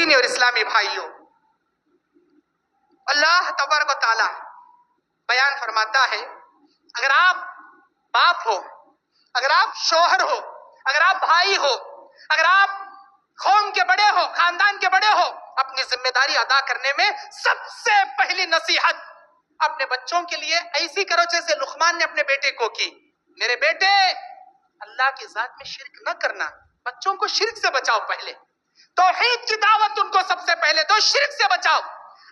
دینی اور اسلامی بھائیوں، اللہ تبارک و تعالی بیان فرماتا ہے، اگر آپ باپ ہو، اگر آپ شوہر ہو، اگر آپ بھائی ہو، اگر آپ قوم کے بڑے ہو، خاندان کے بڑے ہو، اپنی ذمہ داری ادا کرنے میں سب سے پہلی نصیحت اپنے بچوں کے لیے ایسی کرو جیسے لقمان نے اپنے بیٹے کو کی۔ میرے بیٹے، اللہ کی ذات میں شرک نہ کرنا، بچوں کو شرک سے بچاؤ، پہلے توحید کی دعوت ان کو سب سے پہلے دو، شرک سے بچاؤ۔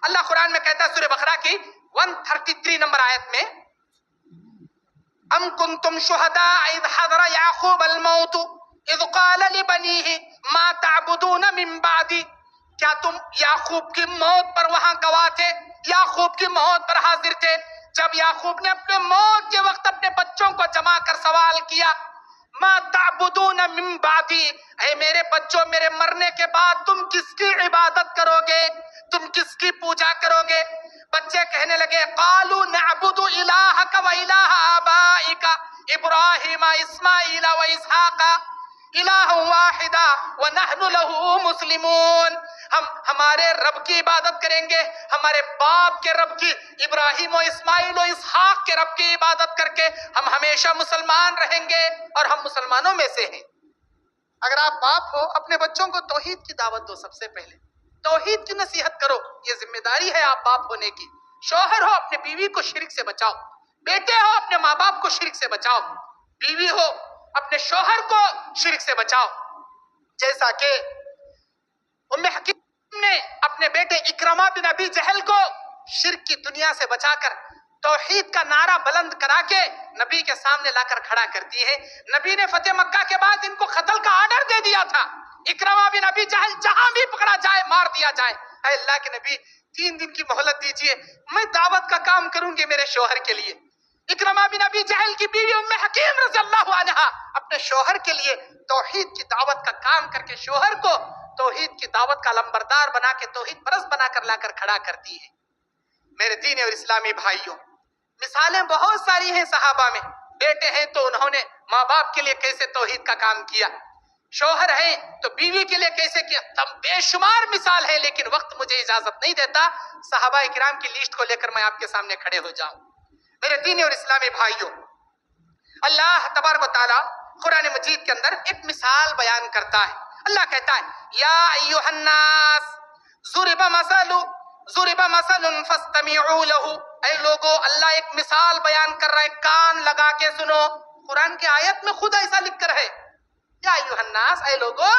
اللہ قرآن میں کہتا ہے سورہ بقرہ کی 133 نمبر آیت میں، ام کنتم شہداء اذ حضر یعقوب الموت اذ قال لبنیہ ما تعبدون من بعدی، کیا تم یعقوب کی موت پر وہاں گواہ تھے، یعقوب کی موت پر حاضر تھے، جب یعقوب نے اپنے موت کے وقت اپنے بچوں کو جمع کر سوال کیا، ما تعبدون من بعدی، اے میرے بچوں، میرے مرنے کے بعد تم کس کی عبادت کرو گے، تم کس کی پوجا کرو گے؟ بچے کہنے لگے، قالوا نعبد الہک و الہ آبائک ابراہیم اسماعیل و اسحاق الہ واحدا ونحن له مسلمون، ہم ہمارے رب کی عبادت کریں گے، ہمارے باپ کے رب کی، ابراہیم و اسماعیل و اسحاق کے رب کی عبادت کر کے ہم ہمیشہ مسلمان رہیں گے، اور ہم مسلمانوں میں سے ہیں۔ اگر آپ باپ ہو، اپنے بچوں کو توحید کی دعوت دو، سب سے پہلے توحید کی نصیحت کرو، یہ ذمہ داری ہے آپ باپ ہونے کی۔ شوہر ہو، اپنے بیوی کو شرک سے بچاؤ، بیٹے ہو اپنے ماں باپ کو شرک سے بچاؤ، بیوی ہو اپنے شوہر کو شرک سے بچاؤ، جیسا کہ ام حکیم نے اپنے بیٹے اکرمہ بن ابی جہل کو شرک کی دنیا سے بچا کر توحید کا نعرہ بلند کرا کے نبی کے سامنے لا کر کھڑا کرتی ہے۔ نبی نے فتح مکہ کے بعد ان کو قتل کا آرڈر دے دیا تھا، اکرمہ بن ابی جہل جہاں بھی پکڑا جائے مار دیا جائے۔ اے اللہ کے نبی، 3 دن کی مہلت دیجئے، میں دعوت کا کام کروں گی میرے شوہر کے لیے۔ اکرمہ بن ابی جہل کی بیوی ام حکیم رضی اللہ عنہا اپنے شوہر کے لیے توحید کی دعوت کا کام کر کے شوہر کو توحید کی دعوت کا لمبردار بنا کے توحید پرست بنا کر لا کر کھڑا کرتی ہے۔ میرے دین اور اسلامی بھائیوں، مثالیں بہت ساری ہیں صحابہ میں۔ بیٹے ہیں تو انہوں نے ماں باپ کے لیے کیسے توحید کا کام کیا، شوہر ہیں تو بیوی کے لیے کیسے کیا، تب بے شمار مثال ہے، لیکن وقت مجھے اجازت نہیں دیتا صحابہ کرام کی لیسٹ کو لے کر میں آپ کے سامنے کھڑے ہو جاؤں۔ میرے دین اور اسلامی بھائیوں، اللہ تبارک و تعالیٰ قرآن مجید کے اندر ایک مثال بیان کرتا ہے۔ اللہ کہتا ہے، یا ایھا الناس ضرب مثل فاستمعوا له، اے لوگو، اللہ ایک مثال بیان کر رہا ہے، کان لگا کے سنو۔ قرآن کی آیت میں خود ایسا لکھ کر ہے، یا ایھا الناس، اے لوگو،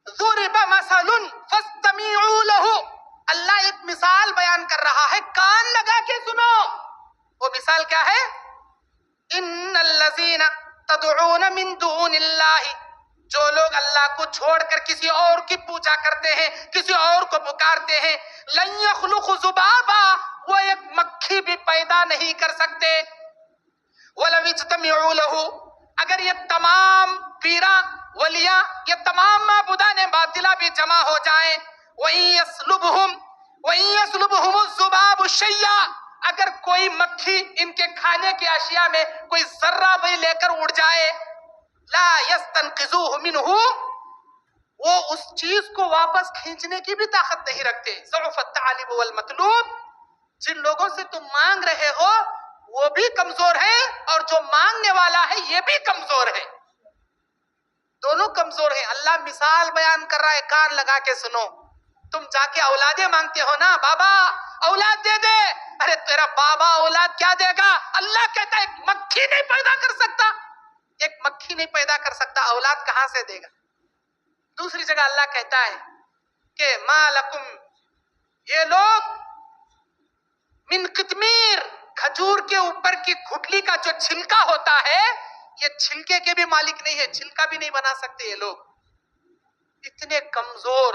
ضرب مثل فاستمعوا له، اللہ ایک مثال بیان کر رہا ہے، کان لگا کے سنو۔ وہ مثال کیا ہے؟ ان الذین تدعون من دون اللہ، جو لوگ اللہ کو چھوڑ کر کسی اور کی پوجا کرتے ہیں، کسی اور کو پکارتے ہیں، لن یخلقوا ذبابا، وہ ایک مکھی بھی پیدا نہیں کر سکتے، ولو اجتمعوا له، اگر یہ تمام پیراں ولیاں، یہ تمام معبودان باطلہ بھی جمع ہو جائیں، وَإِن يَسْلُبْهُمُ الذُّبَابُ شَيْئًا، اگر کوئی مکھی ان کے کھانے کی اشیاء میں کوئی ذرہ بھی لے کر اڑ جائے، لا يستنقذوه منه، وہ اس چیز کو واپس کھینچنے کی بھی طاقت نہیں رکھتے۔ ضعف الطالب والمطلوب، جن لوگوں سے تم مانگ رہے ہو وہ بھی کمزور ہے، اور جو مانگنے والا ہے یہ بھی کمزور ہے، دونوں کمزور ہیں۔ اللہ مثال بیان کر رہا ہے، کان لگا کے سنو۔ تم جا کے اولادیں مانگتے ہو نا، بابا اولاد دے دے، ارے تیرا بابا اولاد کیا دے گا؟ اللہ کہتا ہے ایک مکھی نہیں پیدا کر سکتا، ایک مکھی نہیں پیدا کر سکتا، اولاد کہاں سے دے گا؟ دوسری جگہ اللہ کہتا ہے کہ ما لکم، یہ لوگ من قطمیر، کھجور کے اوپر کی گھٹلی کا جو چھلکا ہوتا ہے، یہ چھلکے کے بھی مالک نہیں ہے، چھلکا بھی نہیں بنا سکتے یہ لوگ، اتنے کمزور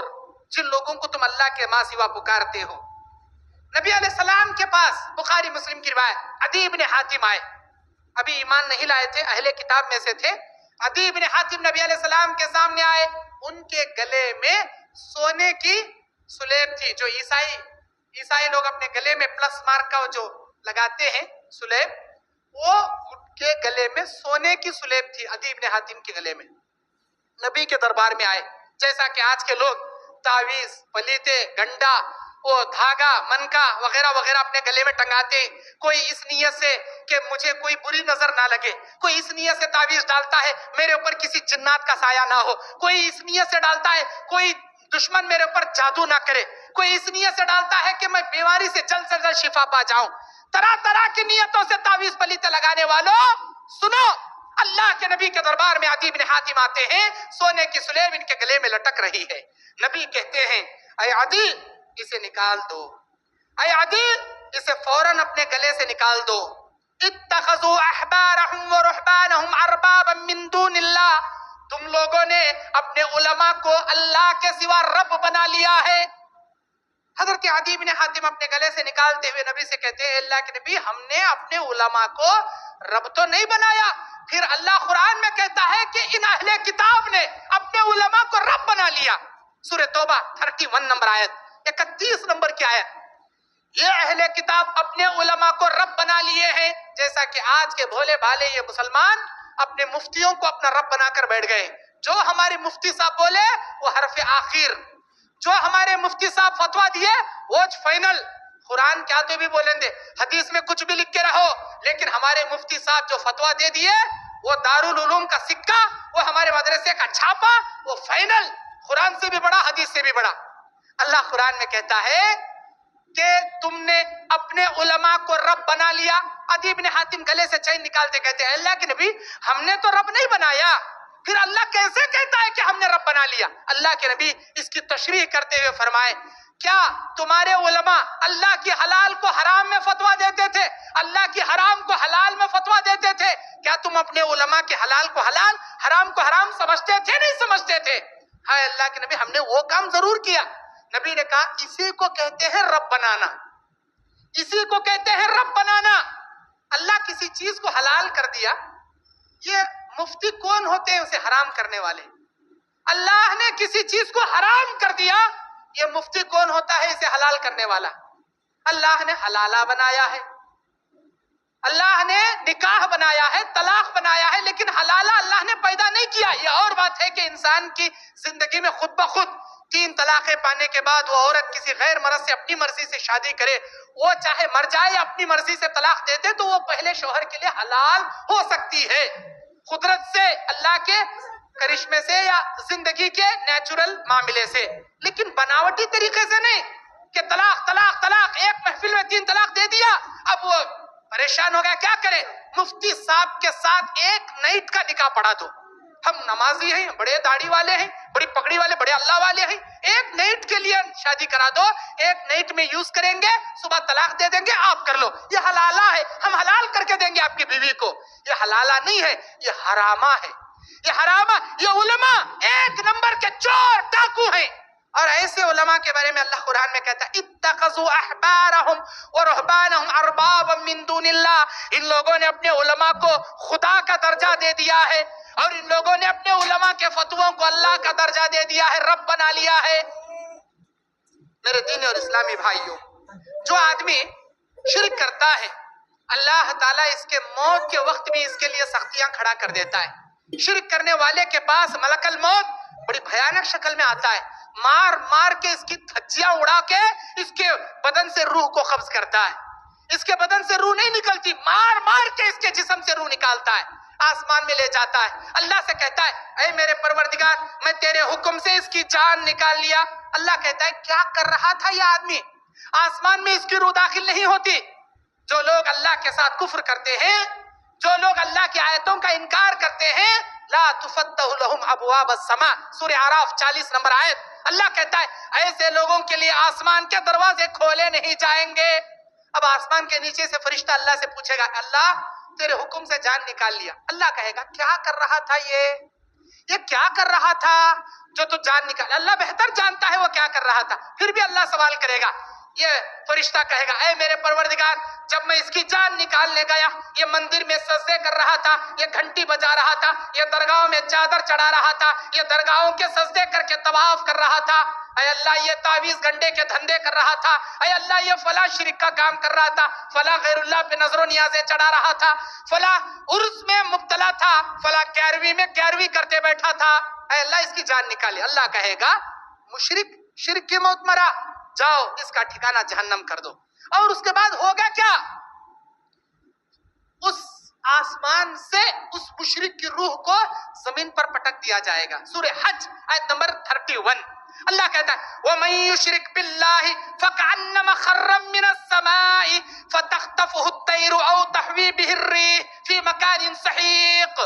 جن لوگوں کو تم اللہ کے ماں سوا پکارتے ہو۔ نبی علیہ السلام کے پاس بخاری مسلم کی روایت عدی بن حاتم آئے، ابھی ایمان نہیں لائے تھے، اہل کتاب میں سے تھے۔ عدی بن حاتم نبی علیہ السلام کے سامنے آئے، ان کے گلے میں سونے کی سلیب تھی، جو عیسائی لوگ اپنے گلے میں پلس مارک کا جو لگاتے ہیں سلیب، وہ ان کے گلے میں سونے کی سلیب تھی، عدی بن حاتم کے گلے میں۔ نبی کے دربار میں آئے، جیسا کہ آج کے لوگ تعویذ پلیتے گنڈا وہ دھاگا منکا وغیرہ وغیرہ اپنے گلے میں ٹنگاتے، کوئی اس نیت سے کہ مجھے کوئی بری نظر نہ لگے، کوئی اس نیت سے تعویذ ڈالتا ہے میرے اوپر کسی جنات کا سایہ نہ ہو، کوئی اس نیت سے ڈالتا ہے کوئی دشمن میرے اوپر جادو نہ کرے، کوئی اس نیت سے ڈالتا ہے کہ میں بیماری سے جلد شفا پا جاؤں۔ طرح طرح کی نیتوں سے تعویذ پلیتے لگانے والوں سنو، اللہ کے نبی کے دربار میں عدی بن حاتم آتے ہیں، سونے کی سلیب ان کے گلے میں لٹک رہی ہے۔ نبی کہتے ہیں اے عدی اسے نکال دو، اے عدی اسے فوراً اپنے گلے سے نکال دو۔ اتخذوا احبارهم ورهبانهم اربابا من دون اللہ، تم لوگوں نے اپنے علماء کو اللہ کے سوا رب بنا لیا ہے۔ حضرت عدی بن حاتم اپنے گلے سے نکالتے ہوئے نبی سے کہتے ہیں اللہ کے نبی ہم نے اپنے علماء کو رب تو نہیں بنایا، پھر اللہ قرآن میں کہتا ہے کہ ان اہل کتاب نے اپنے علماء کو رب بنا لیا۔ سورہ توبہ 31 نمبر آیت، 31 نمبر کی آیت، یہ اہل کتاب اپنے علماء کو رب بنا لیے ہیں، جیسا کہ آج کے بھولے بھالے یہ مسلمان اپنے مفتیوں کو اپنا رب بنا کر بیٹھ گئے۔ جو ہمارے مفتی صاحب بولے وہ حرف آخر، جو ہمارے مفتی صاحب فتویٰ دیے وہ فائنل۔ قرآن کیا تو بھی بولیں گے، حدیث میں کچھ بھی لکھ کے رہو، لیکن ہمارے مفتی صاحب جو فتویٰ دے دیے وہ دارالعلوم کا سکہ، وہ ہمارے مدرسے کا چھاپا، وہ فائنل، قرآن سے بھی بڑا حدیث سے بھی بڑا۔ اللہ قرآن میں کہتا ہے کہ تم نے اپنے علماء کو رب بنا لیا۔ عدی بن حاتم گلے سے چین نکالتے کہتے ہیں اللہ کے نبی ہم نے تو رب نہیں بنایا، پھر اللہ کیسے کہتا ہے کہ ہم نے رب بنا لیا؟ اللہ کے نبی اس کی تشریح کرتے ہوئے فرمائے کیا تمہارے علماء اللہ کی حلال کو حرام میں فتویٰ دیتے تھے، اللہ کی حرام کو حلال میں فتویٰ دیتے تھے؟ کیا تم اپنے علماء کے حلال کو حلال حرام کو حرام سمجھتے تھے؟ نہیں سمجھتے تھے۔ ہائے اللہ کے نبی ہم نے وہ کام ضرور کیا۔ نبی نے کہا اسی کو کہتے ہیں رب بنانا، اسی کو کہتے ہیں رب بنانا۔ اللہ کسی چیز کو حلال کر دیا، یہ مفتی کون ہوتے ہیں اسے حرام کرنے والے؟ اللہ نے کسی چیز کو حرام کر دیا، یہ مفتی کون ہوتا ہے اسے حلال کرنے والا؟ اللہ نے حلالہ بنایا ہے، اللہ نے نکاح بنایا ہے، طلاق بنایا ہے، لیکن حلالہ اللہ نے پیدا نہیں کیا۔ یہ اور بات ہے کہ انسان کی زندگی میں خود بخود 3 طلاقیں پانے کے بعد وہ عورت کسی غیر مرد سے اپنی مرضی سے شادی کرے، وہ چاہے مر جائے یا اپنی مرضی سے طلاق دے دے تو وہ پہلے شوہر کے لیے حلال ہو سکتی ہے، قدرت سے، اللہ کے کرشمے سے یا زندگی کے نیچرل معاملے سے، لیکن بناوٹی طریقے سے نہیں کہ طلاق طلاق طلاق، ایک محفل میں 3 طلاق دے دیا، اب وہ پریشان ہو گیا کیا کرے؟ مفتی صاحب کے ساتھ ایک نائٹ کا نکاح پڑھا دو، ہم نمازی ہیں، بڑے داڑھی والے ہیں، بڑی پگڑی والے، بڑے اللہ والے ہیں، ایک نائٹ کے لیے شادی کرا دو، ایک نائٹ میں یوز کریں گے، صبح طلاق دے دیں گے، آپ کر لو، یہ حلالہ ہے، ہم حلال کر کے دیں گے آپ کی بیوی کو۔ یہ حلالہ نہیں ہے، یہ حرامہ ہے، یہ حرامہ۔ یہ علماء 1 نمبر کے چور ڈاکو ہیں، اور ایسے علماء کے بارے میں اللہ قرآن میں کہتا ہے اتخذوا احبارهم ورهبانهم اربابا من دون اللہ، ان لوگوں نے اپنے علماء کو خدا کا درجہ دے دیا ہے، اور ان لوگوں نے اپنے علماء کے فتووں کو اللہ کا درجہ دے دیا ہے، رب بنا لیا ہے۔ میرے دین اور اسلامی بھائیوں، جو آدمی شرک کرتا ہے اللہ تعالیٰ اس کے موت کے وقت بھی اس کے لیے سختیاں کھڑا کر دیتا ہے۔ شرک کرنے والے کے پاس ملک الموت بڑی بھیانک شکل میں آتا ہے، مار مار کے اس کی دھجیاں اڑا کے اس کے بدن سے روح کو قبض کرتا ہے، اس کے بدن سے روح نہیں نکلتی، مار مار کے اس کے جسم سے روح نکالتا ہے، آسمان میں لے جاتا ہے، اللہ سے کہتا ہے اے میرے پروردگار میں تیرے حکم سے اس کی جان نکال لیا۔ اللہ کہتا ہے کیا کر رہا تھا یہ آدمی؟ آسمان میں اس کی روح داخل نہیں ہوتی۔ جو لوگ اللہ کے ساتھ کفر کرتے ہیں، جو لوگ اللہ کی آیتوں کا انکار کرتے ہیں، لا تفتح لهم ابواب السماء، سورہ اعراف 40 نمبر آیت، اللہ کہتا ہے ایسے لوگوں کے لیے آسمان کے دروازے کھولے نہیں جائیں گے۔ اب آسمان کے نیچے سے فرشتہ اللہ سے پوچھے گا اللہ تیرے حکم سے جان نکال لیا، اللہ کہے گا کیا کر رہا تھا یہ کیا کر رہا تھا جو تو جان نکال؟ اللہ بہتر جانتا ہے وہ کیا کر رہا تھا، پھر بھی اللہ سوال کرے گا، یہ فرشتہ کہے گا اے میرے پروردگار جب میں اس کی جان نکالنے گیا یہ مندر میں سجدے کر رہا تھا، یہ گھنٹی بجا رہا تھا، یہ درگاہوں میں چادر چڑھا رہا تھا، یہ درگاہوں کے سجدے کر کے طواف کر رہا تھا، اے اللہ یہ تعویذ گنڈے کے دھندے کر رہا تھا، اے اللہ یہ فلاں شرک کا کام کر رہا تھا، فلاں غیر اللہ پہ نظر و نیازیں چڑھا رہا تھا، فلاں عرس میں مبتلا تھا، فلاں کیروی میں کیروی کرتے بیٹھا تھا، اے اللہ اس کی جان نکالی۔ اللہ کہے گا مشرک شرک کی موت مرا، جاؤ اس کا ٹھکانہ جہنم کر دو. اور اس کے بعد ہوگا کیا؟ اس آسمان سے اس مشرک کی روح کو زمین پر پٹک دیا جائے گا. سورہ حج آیت نمبر 31 اللہ کہتا ہے وَمَن يُشْرِكْ بِاللَّهِ فَكَأَنَّمَا خَرَّ مِنَ السَّمَاءِ فَتَخْطَفُهُ الطَّيْرُ أَوْ تَهْوِي بِهِ الرِّيحُ فِي مَكَانٍ سَحِيقٍ.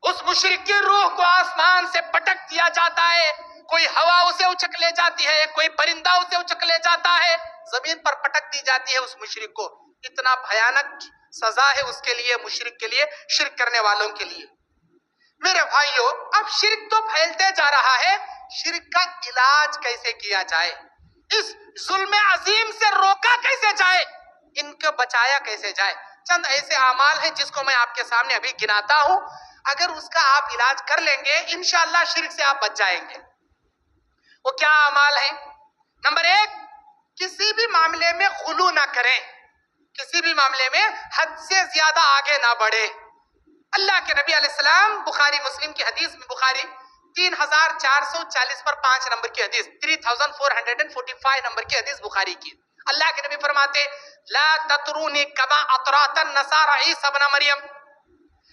اس مشرک کی روح کو آسمان سے پٹک دیا جاتا ہے، کوئی ہوا اسے اچک لے جاتی ہے، کوئی پرندہ اسے اچک لے جاتا ہے، زمین پر پٹک دی جاتی ہے اس مشرک کو. اتنا بھیانک سزا ہے اس کے لیے، مشرک کے لیے، شرک کرنے والوں کے لیے. میرے بھائیو، اب شرک تو پھیلتے جا رہا ہے، شرک کا علاج کیسے کیا جائے، اس ظلم عظیم سے روکا کیسے جائے، ان کو بچایا کیسے جائے. چند ایسے اعمال ہیں جس کو میں آپ کے سامنے ابھی گناتا ہوں، اگر اس کا آپ علاج کر لیں گے انشاءاللہ شرک سے آپ بچ جائیں گے. وہ کیا اعمال ہیں؟ نمبر 1، کسی بھی معاملے میں غلو نہ کریں، کسی بھی معاملے میں حد سے زیادہ آگے نہ بڑھے. اللہ کے نبی علیہ السلام بخاری مسلم کی حدیث میں، بخاری 3440 پر 5 نمبر کی حدیث، 3445 نمبر کی حدیث بخاری کی. اللہ کے نبی فرماتے لا تطرونی کما اطرات النصارى عیسی ابن مریم.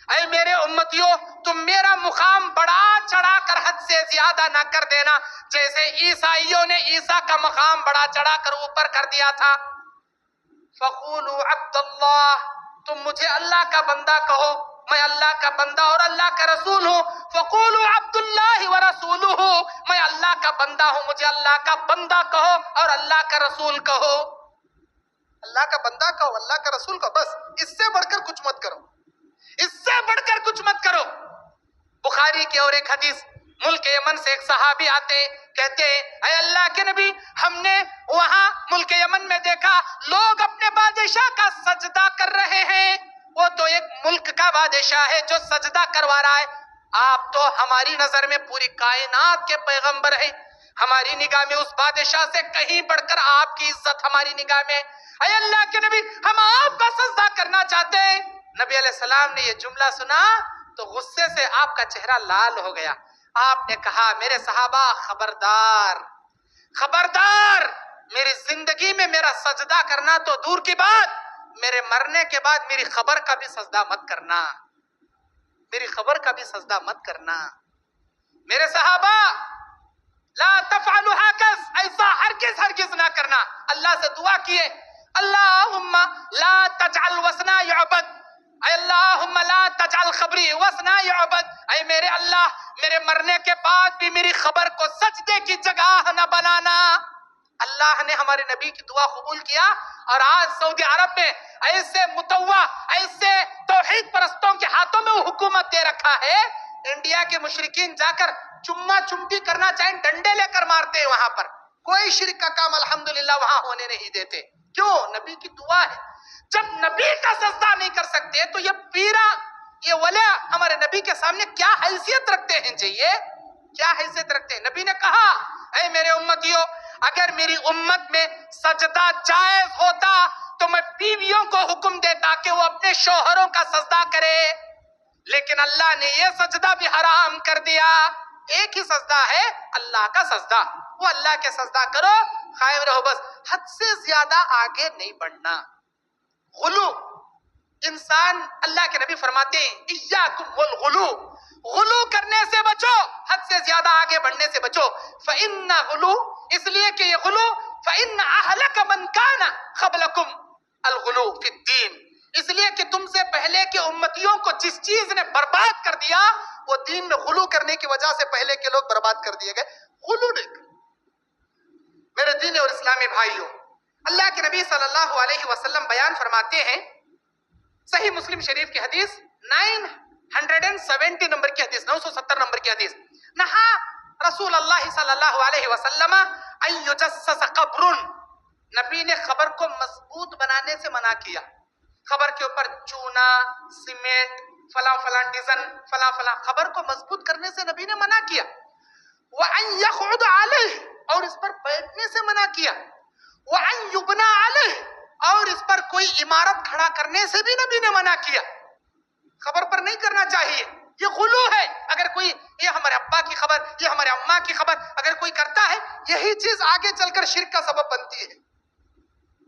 اے میرے امتیوں، تم میرا مقام بڑھا چڑھا کر حد سے زیادہ نہ کر دینا جیسے عیسائیوں نے عیسیٰ کا مقام بڑھا چڑھا کر اوپر کر دیا تھا. فقولوا عبد اللہ، تم مجھے اللہ کا بندہ کہو، میں اللہ کا بندہ اور اللہ کا رسول ہوں. فقولوا عبد اللہ ورسولہ، میں اللہ کا بندہ ہوں، مجھے اللہ کا بندہ کہو اور اللہ کا رسول کہو. اللہ کا بندہ کہو، اللہ کا رسول کہو، بس اس سے بڑھ کر کچھ مت کرو، اس سے بڑھ کر کچھ مت کرو. بخاری کی اور ایک حدیث، ملک یمن سے ایک صحابی آتے، کہتے ہیں اے اللہ کے نبی، ہم نے وہاں ملک یمن میں دیکھا لوگ اپنے بادشاہ کا سجدہ کر رہے ہیں. وہ تو ایک ملک کا بادشاہ ہے جو سجدہ کروا رہا ہے، آپ تو ہماری نظر میں پوری کائنات کے پیغمبر ہیں، ہماری نگاہ میں اس بادشاہ سے کہیں بڑھ کر آپ کی عزت ہماری نگاہ میں. اے اللہ کے نبی، ہم آپ کا سجدہ کرنا چاہتے ہیں. نبی علیہ السلام نے یہ جملہ سنا تو غصے سے آپ کا چہرہ لال ہو گیا. آپ نے کہا میرے صحابہ خبردار خبردار، میری زندگی میں میرا سجدہ کرنا تو دور کی بات، میرے مرنے کے بعد میری خبر کا بھی سجدہ مت کرنا، میری خبر کا بھی سجدہ مت کرنا. میرے صحابہ لا تفعلوا هكذا، ایسا ہرگز ہرگز نہ کرنا. اللہ سے دعا کیے اللہم لا تجعل وثنا يعبد، اے اللہم لا تجعل خبری وثنا يعبد، اے میرے اللہ، میرے مرنے کے بعد بھی میری خبر کو سجدے کی جگہ نہ بنانا. اللہ نے ہمارے نبی کی دعا قبول کیا اور آج سعودی عرب میں ایسے متوا، ایسے توحید پرستوں کے ہاتھوں میں وہ حکومت دے رکھا ہے، انڈیا کے مشرکین جا کر چما چمٹی کرنا چاہیں ڈنڈے لے کر مارتے ہیں وہاں پر، کوئی شرک کا کام الحمدللہ وہاں ہونے نہیں دیتے. کیوں؟ نبی کی دعا ہے. جب نبی کا سجدہ نہیں کر سکتے تو یہ پیرا، یہ ولی ہمارے نبی کے سامنے کیا حیثیت رکھتے ہیں جی، یہ کیا حیثیت رکھتے ہیں. نبی نے کہا اے میرے امتیوں، اگر میری امت میں سجدہ جائز ہوتا تو میں بیویوں کو حکم دیتا کہ وہ اپنے شوہروں کا سجدہ کرے، لیکن اللہ نے یہ سجدہ بھی حرام کر دیا. ایک ہی سجدہ ہے، اللہ کا سجدہ، وہ اللہ کے سجدہ کرو، قائم رہو، بس حد سے زیادہ آگے نہیں بڑھنا. غلو، انسان، اللہ کے نبی فرماتے ہیں ایاکم والغلو، غلو کرنے سے بچو، حد سے زیادہ آگے بڑھنے سے بچو. فإن غلو، اس لیے کہ یہ غلو، فإن أهلك من كان قبلكم الغلو فی الدین، اس لیے کہ تم سے پہلے کے امتیوں کو جس چیز نے برباد کر دیا وہ دین میں غلو کرنے کی وجہ سے پہلے کے لوگ برباد کر دیے گئے. غلو نہیں. میرے دین اور اسلامی بھائیوں، اللہ کے نبی صلی اللہ علیہ وسلم بیان فرماتے ہیں، صحیح مسلم شریف کی حدیث 970 نمبر کی حدیث، 970 نمبر کی حدیث، نہا رسول اللہ صلی اللہ علیہ وسلم ان یجسس قبر، نبی نے خبر کو مضبوط بنانے سے منع کیا. خبر کے اوپر چونا، سیمنٹ، فلاں فلاں ڈیزن، فلاں فلاں، خبر کو مضبوط کرنے سے نبی نے منع کیا. وَأَن يَقْعُدَ عَلَيْهِ، اور اس پر بیٹھنے سے منع کیا. وَأَن يُبْنَى عَلَيْهِ، اور اس پر کوئی عمارت کھڑا کرنے سے بھی نبی نے منع کیا. خبر پر نہیں کرنا چاہیے. یہ غلو ہے. اگر کوئی یہ ہمارے ابا کی خبر، یہ ہمارے اماں کی خبر اگر کوئی کرتا ہے، یہی چیز آگے چل کر شرک کا سبب بنتی ہے.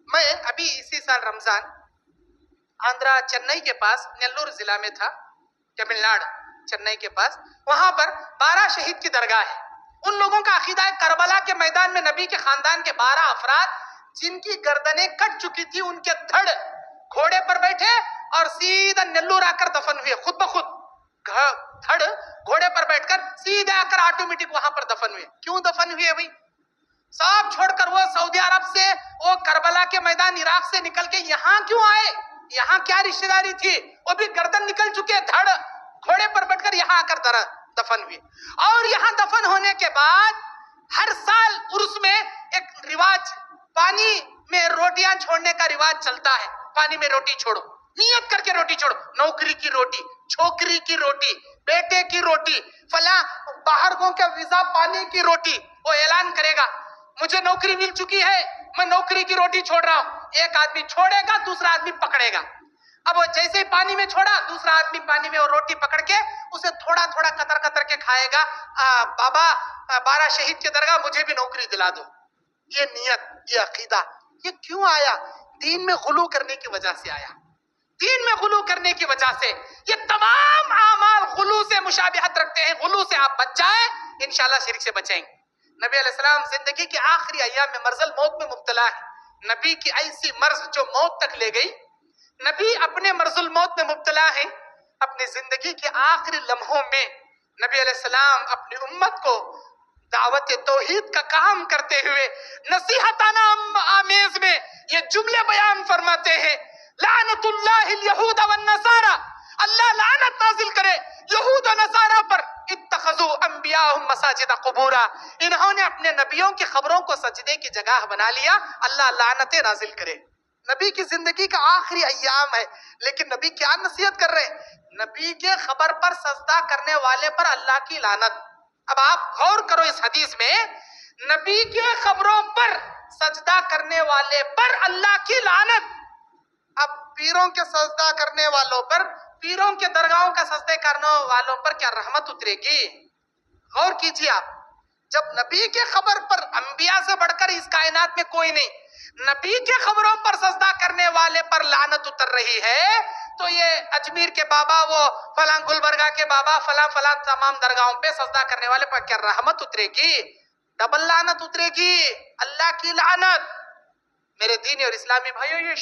میں ابھی اسی سال رمضان آندھرا چنئی کے پاس نیلور ضلع میں تھا، تمل ناڈو چنئی کے پاس. وہاں پر 12 شہید کی درگاہ ہے. ان لوگوں کا عقیدہ ہے کربلا کے میدان میں نبی کے خاندان کے 12 افراد جن کی گردنیں کٹ چکی تھی، ان کے دھڑ گھوڑے پر بیٹھے اور سیدھا نیلور آ کر دفن ہوئے. خود بخود دھڑ گھوڑے پر بیٹھ کر سیدھے آ کر آٹومیٹک وہاں پر دفن ہوئے. کیوں دفن ہوئے بھائی؟ سب چھوڑ کر وہ سعودی عرب سے، وہ کربلا کے میدان عراق سے نکل کے یہاں کیوں آئے؟ یہاں کیا رشتہ داری تھی؟ وہ بھی گردن نکل چکے، دھڑ گھوڑے پر بیٹھ کر یہاں آ کر دفن ہوئے. اور یہاں دفن ہونے کے بعد ہر سال عرس میں ایک رواج، پانی میں روٹیاں چھوڑنے کا رواج چلتا ہے. پانی میں روٹی چھوڑو، نیت کر کے روٹی چھوڑو. نوکری کی روٹی، چھوکری کی روٹی، بیٹے کی روٹی، فلاں باہر گوں کے ویزا پانے کی روٹی. وہ اعلان کرے گا مجھے نوکری مل چکی ہے، میں نوکری کی روٹی چھوڑ رہا ہوں. ایک آدمی چھوڑے گا، دوسرا آدمی پکڑے گا. اب وہ جیسے ہی پانی میں چھوڑا، دوسرا آدمی پانی میں وہ روٹی پکڑ کے اسے تھوڑا تھوڑا قطر قطر کے کھائے گا. بابا 12 شہید کی درگاہ مجھے بھی نوکری دلا دو. یہ نیت، یہ عقیدہ، یہ کیوں آیا؟ دین میں غلو کرنے کی وجہ سے آیا. دین میں غلو کرنے کی وجہ سے. یہ تمام اعمال غلو سے مشابہت رکھتے ہیں. غلو سے آپ بچ جائیں، انشاءاللہ شرک سے بچیں گے. نبی علیہ السلام زندگی کے آخری ایام میں مرض الموت میں مبتلا ہے. نبی کی ایسی مرض جو موت تک لے گئی. نبی اپنے مرض الموت میں مبتلا ہیں. اپنی زندگی کے آخری لمحوں میں نبی علیہ السلام اپنی امت کو دعوت توحید کا کام کرتے ہوئے نصیحتانہ آمیز میں یہ جملے بیان فرماتے ہیں: لعنت اللہ الیہود والنصارى، اللہ لعنت نازل کرے یہود و نصارہ پر، اتخذوا انبیاءہم مساجد قبورا، انہوں نے اپنے نبیوں کی خبروں کو سجدے کی جگہ بنا لیا. اللہ لعنتیں نازل کرے. نبی کی زندگی کا آخری ایام ہے، لیکن نبی کیا نصیحت کر رہے ہیں؟ نبی کے خبر پر سجدہ کرنے والے پر اللہ کی لعنت. اب آپ غور کرو اس حدیث میں، نبی کے خبروں پر سجدہ کرنے والے پر اللہ کی لعنت. اب پیروں کے سجدہ کرنے والوں پر، پیروں کے درگاہوں کا سجدے کرنے والوں پر کیا رحمت اترے گی؟ غور کیجیے آپ. جب نبی کے خبر پر انبیاء سے بڑھ کر اس کائنات میں کوئی نہیں، نبی کے خبروں پر سجدہ کرنے والے پر لعنت اتر رہی ہے، تو یہ اجمیر کے بابا، وہ فلاں گلبرگہ کے بابا، فلاں فلاں تمام درگاہوں پہ سجدہ کرنے والے پر کیا رحمت اترے گی؟ ڈبل لعنت اترے گی، اللہ کی لعنت. میرے دینی اور اسلامی بھائیوں، یہ